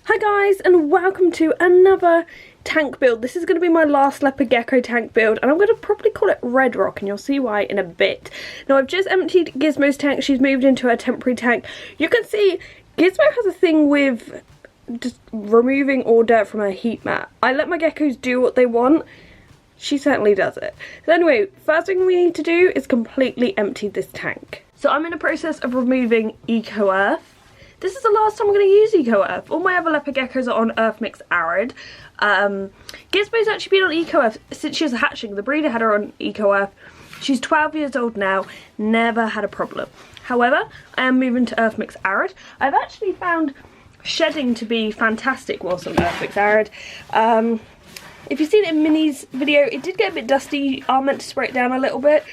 Hi guys, and welcome to another tank build. This is going to be my last Leopard Gecko tank build, and I'm going to probably call it Red Rock, and you'll see why in a bit. Now I've just emptied Gizmo's tank. She's moved into her temporary tank. You can see Gizmo has a thing with just removing all dirt from her heat mat. I let my geckos do what they want. She certainly does it. So anyway, first thing we need to do is completely empty this tank. So I'm in the process of removing Eco Earth. This is the last time I'm going to use Eco Earth. All my other leopard geckos are on Earthmix Arid. Gizmo's actually been on Eco Earth since she was hatching. The breeder had her on Eco Earth. She's 12 years old now, never had a problem. However, I am moving to Earthmix Arid. I've actually found shedding to be fantastic whilst on Earthmix Arid. If you've seen it in Minnie's video, it did get a bit dusty. You are meant to spray it down a little bit,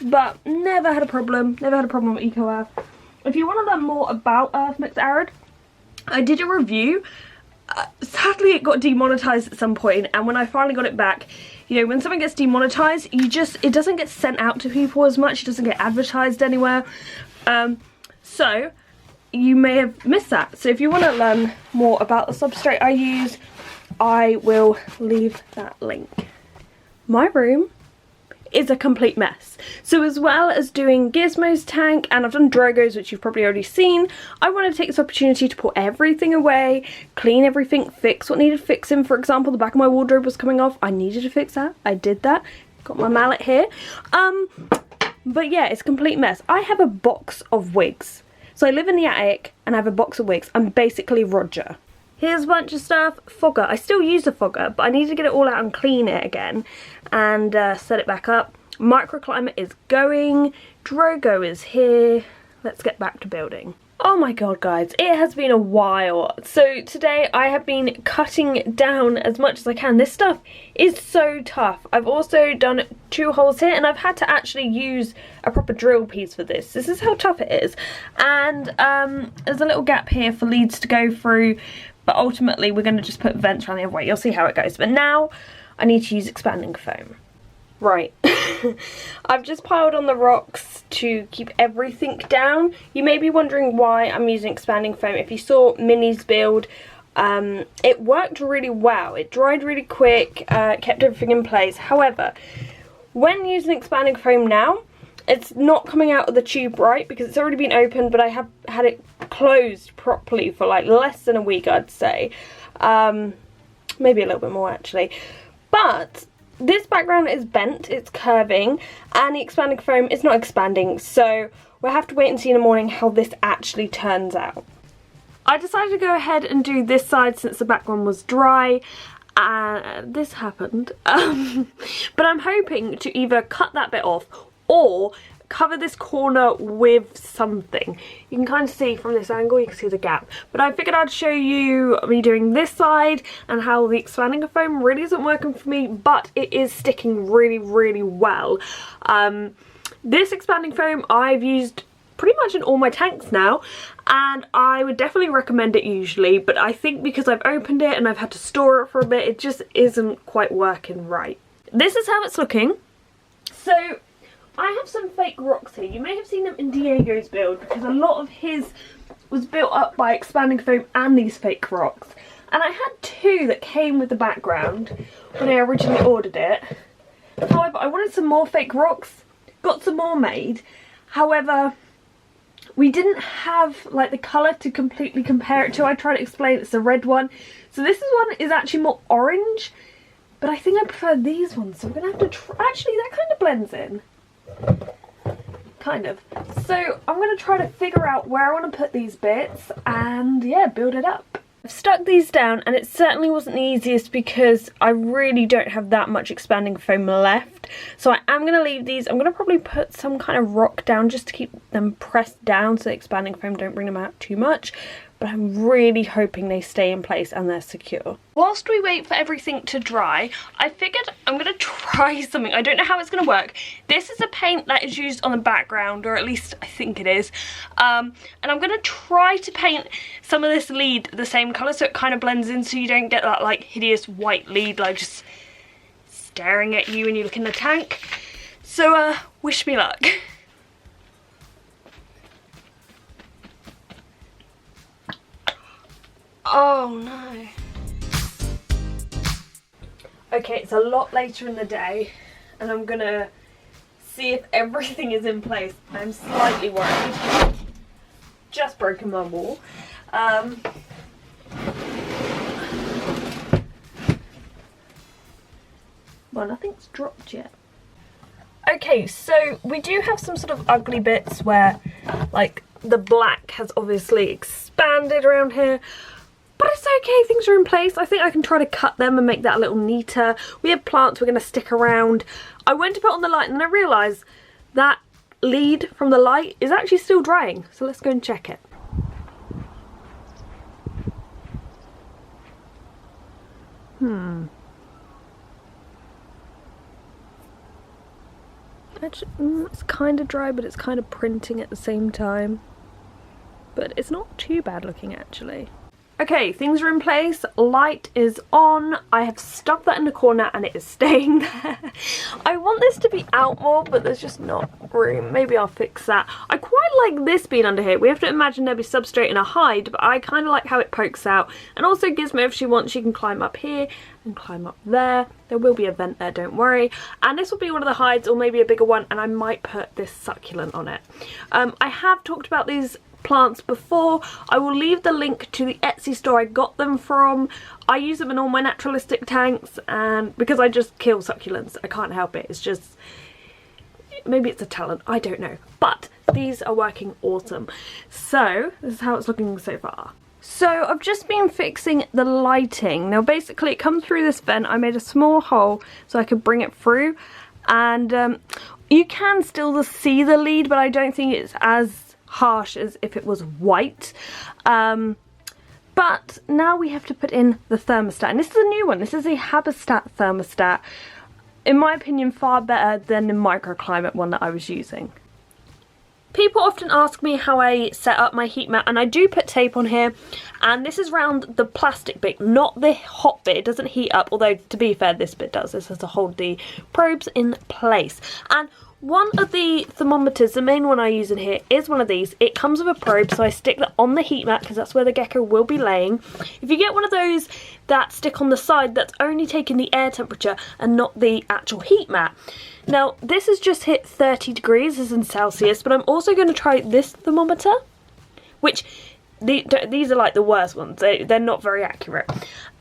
but never had a problem. Never had a problem with Eco Earth. If you want to learn more about Earthmix Arid, I did a review. Sadly, it got demonetized at some point, and when I finally got it back, you know, when something gets demonetized, it doesn't get sent out to people as much. It doesn't get advertised anywhere. So you may have missed that. So if you want to learn more about the substrate I use, I will leave that link. My room is a complete mess. So as well as doing Gizmo's tank, and I've done Drogo's, which you've probably already seen, I want to take this opportunity to put everything away, clean everything, fix what needed fixing. For example, the back of my wardrobe was coming off. I needed to fix that. I did that. Got my mallet here. But yeah, it's a complete mess. I have a box of wigs. So I live in the attic and I have a box of wigs. I'm basically Roger. Here's a bunch of stuff. Fogger. I still use a fogger, but I need to get it all out and clean it again and set it back up. Microclimate is going. Drogo is here. Let's get back to building. Oh my god, guys, it has been a while. So today I have been cutting down as much as I can. This stuff is so tough. I've also done 2 holes here, and I've had to actually use a proper drill piece for this. This is how tough it is. And there's a little gap here for leads to go through. But ultimately, we're going to just put vents around the other way. You'll see how it goes. But now, I need to use expanding foam. Right. I've just piled on the rocks to keep everything down. You may be wondering why I'm using expanding foam. If you saw Minnie's build, it worked really well. It dried really quick, kept everything in place. However, when using expanding foam now, it's not coming out of the tube right because it's already been opened, but I have had it closed properly for like less than a week, I'd say. Maybe a little bit more actually. But this background is bent, it's curving, and the expanding foam is not expanding, so we'll have to wait and see in the morning how this actually turns out. I decided to go ahead and do this side since the background was dry. This happened. But I'm hoping to either cut that bit off or cover this corner with something. You can kind of see from this angle, you can see the gap. But I figured I'd show you me doing this side and how the expanding foam really isn't working for me, but it is sticking really, really well. This expanding foam I've used pretty much in all my tanks now, and I would definitely recommend it usually, but I think because I've opened it and I've had to store it for a bit, it just isn't quite working right. This is how it's looking. So I have some fake rocks here. You may have seen them in Diego's build because a lot of his was built up by expanding foam and these fake rocks. And I had 2 that came with the background when I originally ordered it. However, I wanted some more fake rocks, got some more made. However, we didn't have like the colour to completely compare it to. I tried to explain it's a red one. So this one is actually more orange, but I think I prefer these ones. So I'm going to have to try. Actually, that kind of blends in. Kind of. So I'm going to try to figure out where I want to put these bits and yeah, build it up. I've stuck these down, and it certainly wasn't the easiest because I really don't have that much expanding foam left. So I am going to leave these. I'm going to probably put some kind of rock down just to keep them pressed down so the expanding foam don't bring them out too much. But I'm really hoping they stay in place and they're secure. Whilst we wait for everything to dry, I figured I'm going to try something. I don't know how it's going to work. This is a paint that is used on the background, or at least I think it is. And I'm going to try to paint some of this lead the same colour so it kind of blends in, so you don't get that like hideous white lead like just staring at you when you look in the tank. So wish me luck. Oh no. Okay, it's a lot later in the day and I'm gonna see if everything is in place. I'm slightly worried. Just broken my wall. Well, nothing's dropped yet. Okay, so we do have some sort of ugly bits where, like, the black has obviously expanded around here. But it's okay, things are in place. I think I can try to cut them and make that a little neater. We have plants we're going to stick around. I went to put on the light and then I realised that lead from the light is actually still drying. So let's go and check it. Actually, it's kind of dry, but it's kind of printing at the same time. But it's not too bad looking, actually. Okay, things are in place, light is on. I have stuffed that in the corner and it is staying there. I want this to be out more, but there's just not room. Maybe I'll fix that. I quite like this being under here. We have to imagine there'll be substrate in a hide, but I kind of like how it pokes out. And also Gizmo, if she wants, she can climb up here and climb up there. There will be a vent there, don't worry. And this will be one of the hides, or maybe a bigger one, and I might put this succulent on it. I have talked about these plants before. I will leave the link to the Etsy store I got them from. I use them in all my naturalistic tanks, and because I just kill succulents, I can't help it. It's just, maybe it's a talent, I don't know. But these are working awesome. So this is how it's looking so far. So I've just been fixing the lighting. Now basically it comes through this vent. I made a small hole so I could bring it through, and you can still see the lead, but I don't think it's as harsh as if it was white. But now we have to put in the thermostat, and this is a new one. This is a Habitat thermostat. In my opinion, far better than the microclimate one that I was using. People often ask me how I set up my heat mat, and I do put tape on here, and this is around the plastic bit, not the hot bit. It doesn't heat up, although to be fair this bit does. This has to hold the probes in place. And one of the thermometers, the main one I use in here, is one of these. It comes with a probe, so I stick that on the heat mat because that's where the gecko will be laying. If you get one of those that stick on the side, that's only taking the air temperature and not the actual heat mat. Now this has just hit 30 degrees, this is in Celsius, but I'm also going to try this thermometer, which these are like the worst ones. They're not very accurate.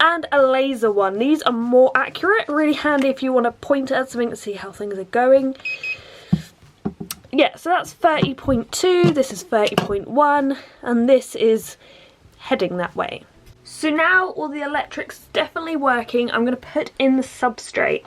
And a laser one. These are more accurate, really handy if you want to point at something to see how things are going. Yeah, so that's 30.2, this is 30.1, and this is heading that way. So now all the electric's definitely working. I'm going to put in the substrate.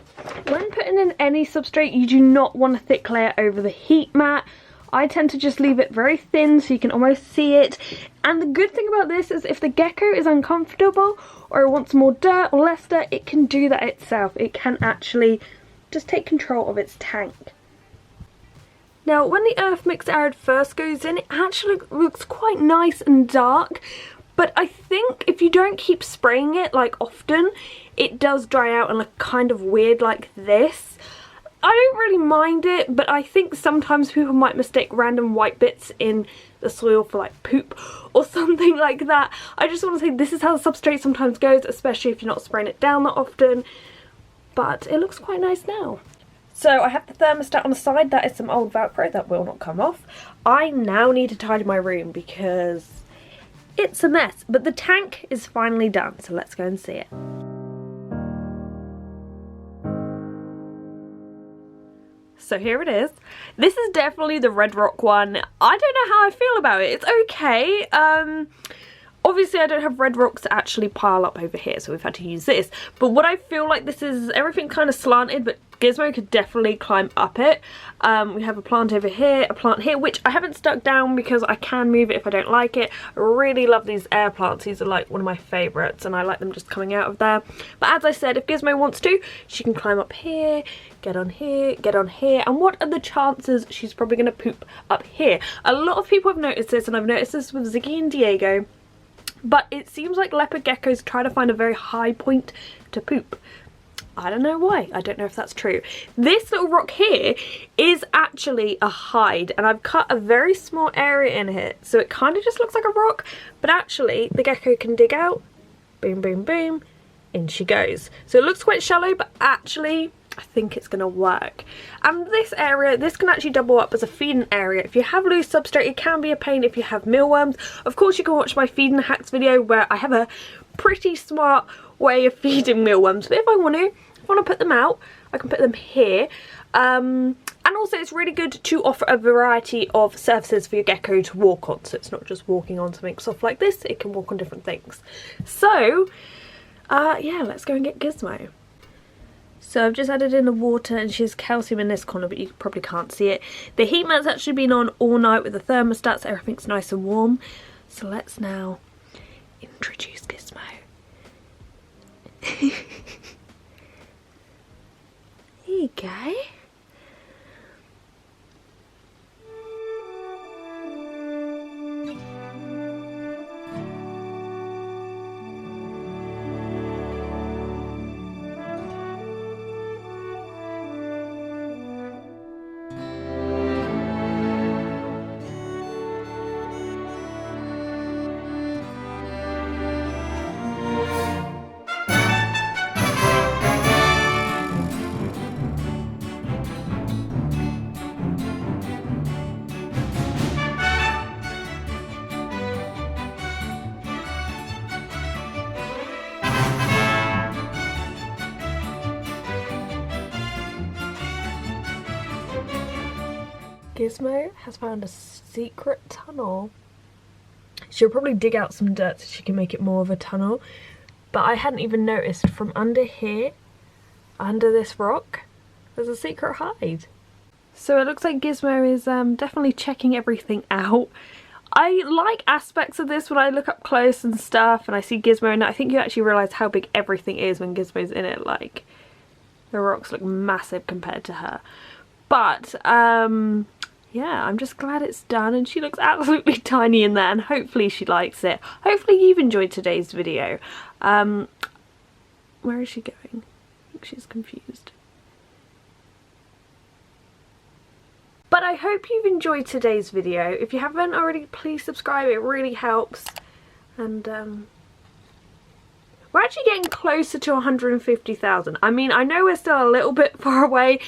When putting in any substrate, you do not want a thick layer over the heat mat. I tend to just leave it very thin so you can almost see it. And the good thing about this is if the gecko is uncomfortable or wants more dirt or less dirt, it can do that itself. It can actually just take control of its tank. Now, when the Earth Mix Arid first goes in, it actually looks quite nice and dark, but I think if you don't keep spraying it like often, it does dry out and look kind of weird like this. I don't really mind it, but I think sometimes people might mistake random white bits in the soil for like poop or something like that. I just want to say this is how the substrate sometimes goes, especially if you're not spraying it down that often, but it looks quite nice now. So I have the thermostat on the side. That is some old Velcro that will not come off. I now need to tidy my room because it's a mess. But the tank is finally done, so let's go and see it. So here it is. This is definitely the red rock one. I don't know how I feel about it. It's okay. Obviously I don't have red rocks to actually pile up over here, so we've had to use this. But what I feel like this is, everything kind of slanted, but Gizmo could definitely climb up it. We have a plant over here, a plant here, which I haven't stuck down because I can move it if I don't like it. I really love these air plants. These are like one of my favourites, and I like them just coming out of there. But as I said, if Gizmo wants to, she can climb up here, get on here, get on here. And what are the chances she's probably going to poop up here? A lot of people have noticed this, and I've noticed this with Ziggy and Diego. But it seems like leopard geckos try to find a very high point to poop. I don't know why. I don't know if that's true. This little rock here is actually a hide, and I've cut a very small area in here, so it kind of just looks like a rock, but actually the gecko can dig out boom, boom, boom, in she goes. So it looks quite shallow, but actually I think it's going to work. And this area, this can actually double up as a feeding area. If you have loose substrate, it can be a pain if you have mealworms. Of course, you can watch my feeding hacks video where I have a pretty smart way of feeding mealworms. But if I want to put them out, I can put them here. And also it's really good to offer a variety of surfaces for your gecko to walk on. So it's not just walking on something soft like this, it can walk on different things. So, yeah, let's go and get Gizmo. So I've just added in the water and she's calcium in this corner, but you probably can't see it. The heat mat's actually been on all night with the thermostat, so everything's nice and warm. So let's now introduce Gizmo. Here you go. Gizmo has found a secret tunnel. She'll probably dig out some dirt so she can make it more of a tunnel, but I hadn't even noticed from under here, under this rock, there's a secret hide. So it looks like Gizmo is definitely checking everything out. I like aspects of this when I look up close and stuff and I see Gizmo, and I think you actually realise how big everything is when Gizmo's in it. Like, the rocks look massive compared to her. But yeah, I'm just glad it's done, and she looks absolutely tiny in there, and hopefully she likes it. Hopefully you've enjoyed today's video. Where is she going? I think she's confused. But I hope you've enjoyed today's video. If you haven't already, please subscribe, it really helps. And we're actually getting closer to 150,000. I mean, I know we're still a little bit far away,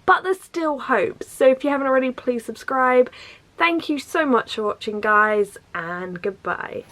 but there's still hope. So if you haven't already, please subscribe. Thank you so much for watching, guys, and goodbye.